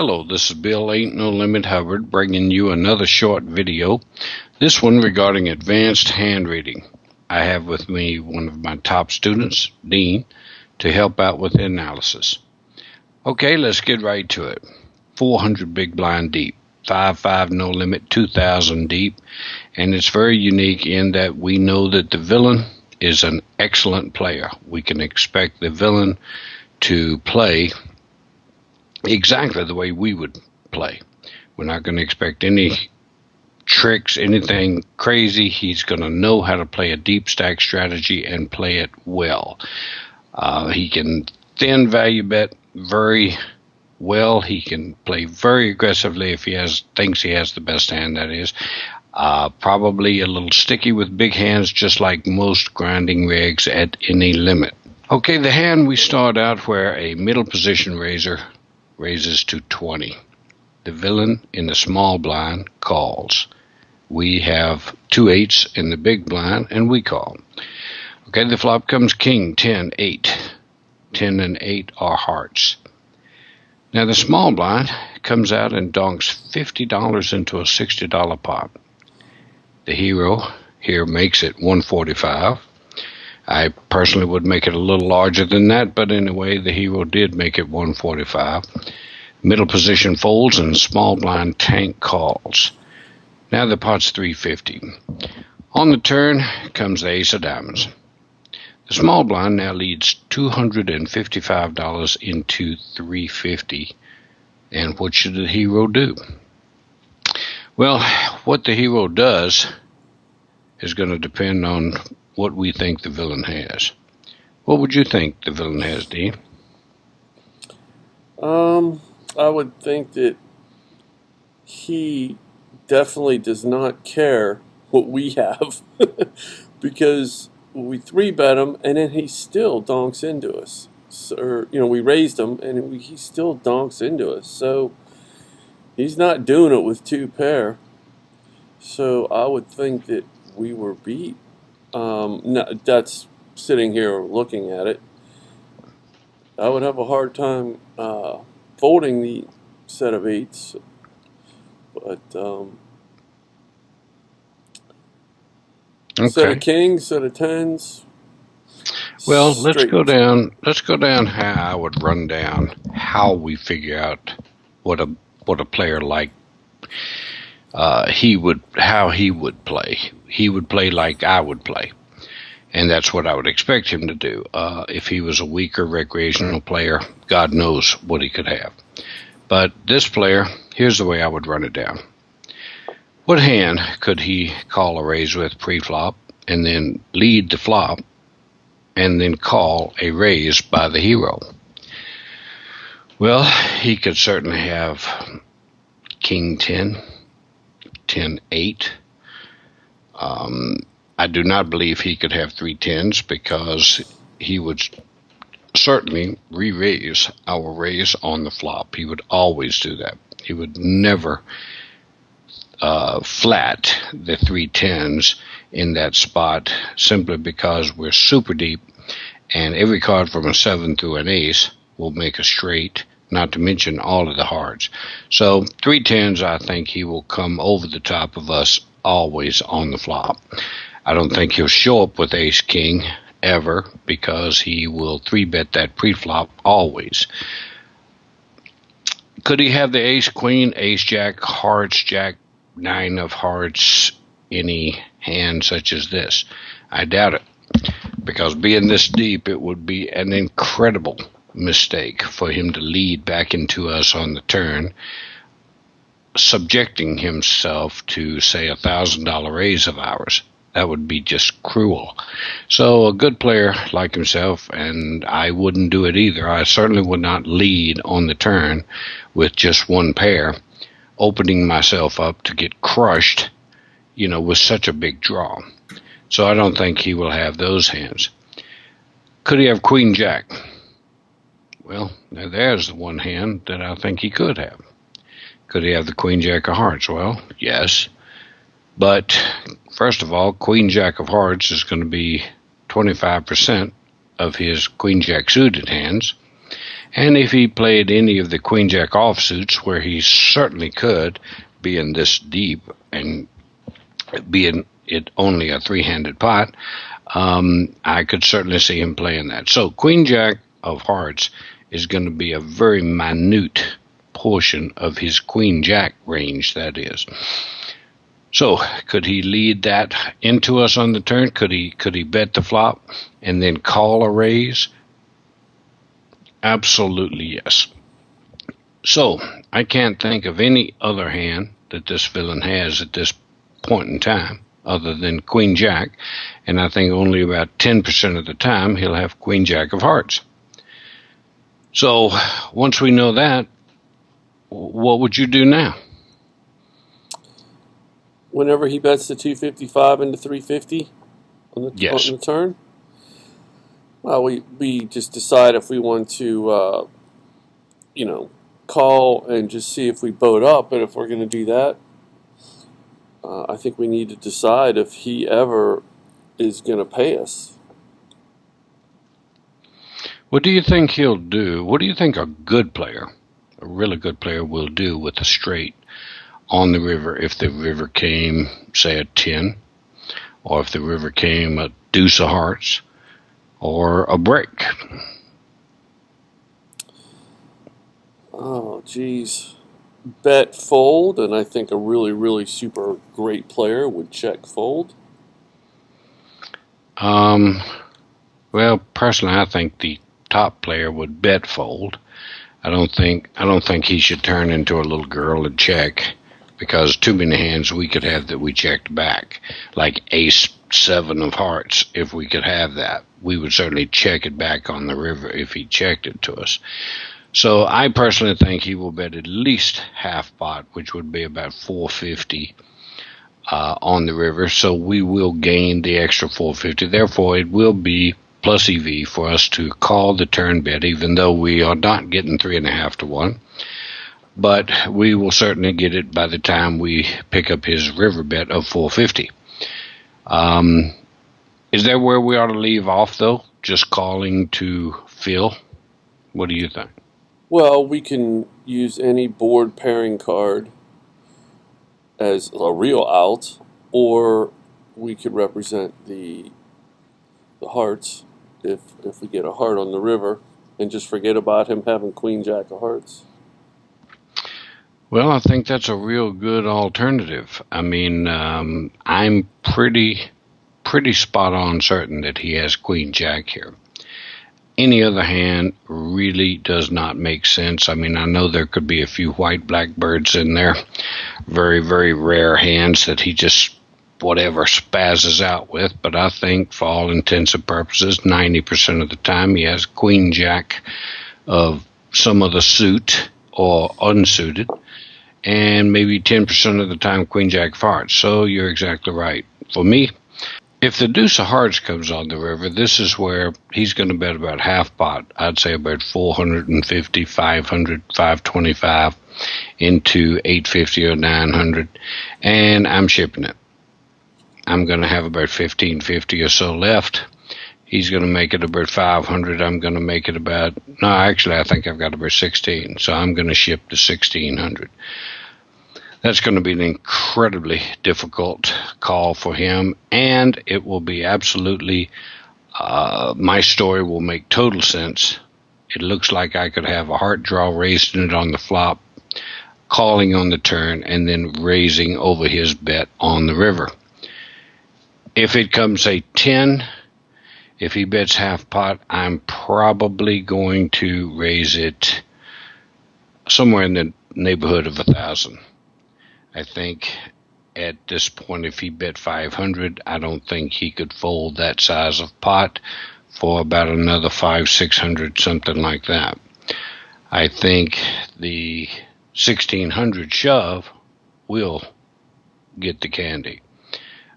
Hello, this is Bill Ain't No Limit Hubbard bringing you another short video, this one regarding advanced hand reading. I have with me one of my top students, Dean, to help out with the analysis. Okay, let's get right to it. 400 big blind deep, 5-5 no limit, 2,000 deep, and it's very unique in that we know that the villain is an excellent player. We can expect the villain to play exactly the way we would play. We're not going to expect any tricks, anything crazy. He's going to know how to play a deep stack strategy and play it well. He can thin value bet very well. He can play very aggressively if he thinks he has the best hand, that is. Probably a little sticky with big hands, just like most grinding rigs at any limit. Okay, the hand we start out where a middle position raiser raises to 20. The villain in the small blind calls. We have 2/8 in the big blind, and we call. Okay, the flop comes king, 10, 8. 10 and 8 are hearts. Now the small blind comes out and donks $50 into a $60 pot. The hero here makes it $145. I personally would make it a little larger than that, but anyway, the hero did make it $145. Middle position folds and small blind tank calls. Now the pot's $350. On the turn comes the ace of diamonds. The small blind now leads $255 into $350. And what should the hero do? Well, what the hero does is going to depend on what we think the villain has. What would you think the villain has, Dean? I would think that he definitely does not care what we have because we 3-bet him and then he still donks into us. So, we raised him and he still donks into us. So he's not doing it with 2 pair. So I would think that we were beat. No, that's sitting here looking at it. I would have a hard time folding the set of 8s, but Okay. Set of kings, set of 10s. Well, straight. Let's go down how I would run down how we figure out what a player like how he would play. He would play like I would play. And that's what I would expect him to do. If he was a weaker recreational player, God knows what he could have. But this player, here's the way I would run it down. What hand could he call a raise with pre-flop and then lead the flop and then call a raise by the hero? Well, he could certainly have king 10, 10, 8. I do not believe he could have 3 10s because he would certainly re-raise our raise on the flop. He would always do that. He would never flat the 3 10s in that spot simply because we're super deep and every card from a 7 through an ace will make a straight, not to mention all of the hearts. So 3 10s, I think he will come over the top of us always on the flop. I don't think he'll show up with ace king ever because he will 3-bet that pre-flop always. Could he have the ace queen, ace jack, hearts, jack 9 of hearts, any hand such as this? I doubt it, because being this deep, it would be an incredible mistake for him to lead back into us on the turn, subjecting himself to, say, $1,000 raise of ours. That would be just cruel. So a good player like himself, and I wouldn't do it either. I certainly would not lead on the turn with just 1 pair, opening myself up to get crushed, with such a big draw. So I don't think he will have those hands. Could he have queen jack? Well, now there's the one hand that I think he could have. Could he have the queen jack of hearts? Well, yes. But first of all, queen jack of hearts is going to be 25% of his queen jack suited hands. And if he played any of the queen jack offsuits, where he certainly could, being this deep and being it only a three-handed pot, I could certainly see him playing that. So queen jack of hearts is going to be a very minute portion of his queen jack range, that is. So could he lead that into us on the turn? Could he bet the flop and then call a raise? Absolutely yes. So I can't think of any other hand that this villain has at this point in time other than queen jack, and I think only about 10% of the time he'll have queen jack of hearts. So once we know that, what would you do now? Whenever he bets the 255 into 350 on the turn, well, we just decide if we want to, call and just see if we boat up. But if we're going to do that, I think we need to decide if he ever is going to pay us. What do you think he'll do? What do you think a good player, a really good player, will do with a straight on the river if the river came, say, a 10, or if the river came a deuce of hearts, or a break? Oh, geez. Bet fold, and I think a really, really super great player would check fold. Well, personally, I think the top player would bet fold. I don't think he should turn into a little girl and check, because too many hands we could have that we checked back, like ace 7 of hearts. If we could have that, we would certainly check it back on the river if he checked it to us. So I personally think he will bet at least half pot, which would be about 450 on the river. So we will gain the extra 450. Therefore, it will be plus EV for us to call the turn bet, even though we are not getting 3.5 to 1. But we will certainly get it by the time we pick up his river bet of 450. Is that where we ought to leave off, though? Just calling to fill? What do you think? Well, we can use any board pairing card as a real out, or we could represent the hearts if we get a heart on the river, and just forget about him having queen jack of hearts. Well, I think that's a real good alternative. I mean, I'm pretty spot on certain that he has queen jack here. Any other hand really does not make sense. I mean, I know there could be a few white blackbirds in there, very, very rare hands that he just whatever spazzes out with, but I think for all intents and purposes, 90% of the time he has queen jack of some other suit or unsuited, and maybe 10% of the time queen jack of hearts. So you're exactly right. For me, if the deuce of hearts comes on the river, this is where he's going to bet about half pot. I'd say about 450, 500, 525 into 850 or 900, and I'm shipping it. I'm going to have about 1550 or so left. He's going to make it about 500. I'm going to make it about, no, actually, I think I've got about 16. So I'm going to ship to 1600. That's going to be an incredibly difficult call for him, and it will be absolutely, my story will make total sense. It looks like I could have a heart draw raising it on the flop, calling on the turn, and then raising over his bet on the river. If it comes a 10, if he bets half pot, I'm probably going to raise it somewhere in the neighborhood of 1,000. I think at this point, if he bet 500, I don't think he could fold that size of pot for about another 500-600, something like that. I think the 1600 shove will get the candy.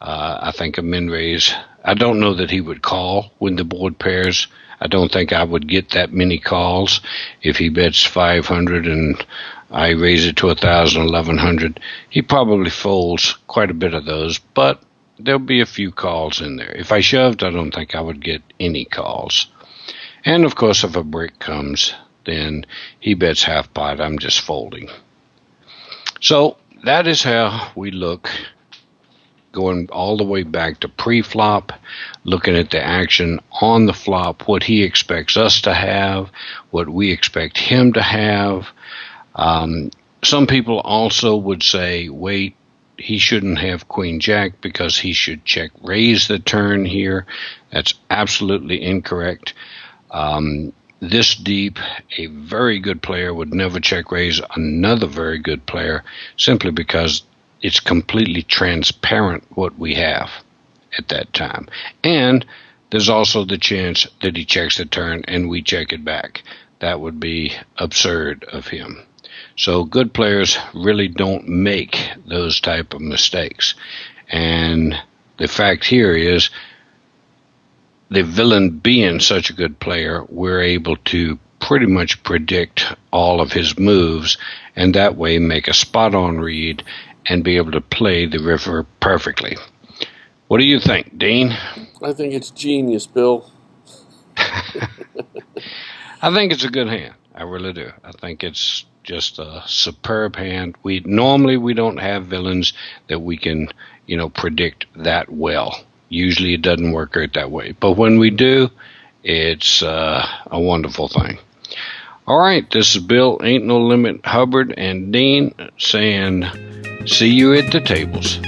I think a min raise. I don't know that he would call when the board pairs. I don't think I would get that many calls if he bets 500 and I raise it to 1,000, 1,100. He probably folds quite a bit of those, but there'll be a few calls in there. If I shoved, I don't think I would get any calls. And of course, if a break comes, then he bets half pot. I'm just folding. So that is how we look, going all the way back to pre-flop, looking at the action on the flop, what he expects us to have, what we expect him to have. Some people also would say, wait, he shouldn't have queen jack because he should check raise the turn here. That's absolutely incorrect. This deep, a very good player would never check raise another very good player, simply because it's completely transparent what we have at that time. And there's also the chance that he checks the turn and we check it back. That would be absurd of him. So good players really don't make those type of mistakes. And the fact here is, the villain being such a good player, we're able to pretty much predict all of his moves, and that way make a spot-on read and be able to play the river perfectly. What do you think, Dean? I think it's genius, Bill. I think it's a good hand. I really do. I think it's just a superb hand. We don't have villains that we can, predict that well. Usually it doesn't work out that way. But when we do, it's a wonderful thing. All right, this is Bill, Ain't No Limit Hubbard, and Dean saying, see you at the tables.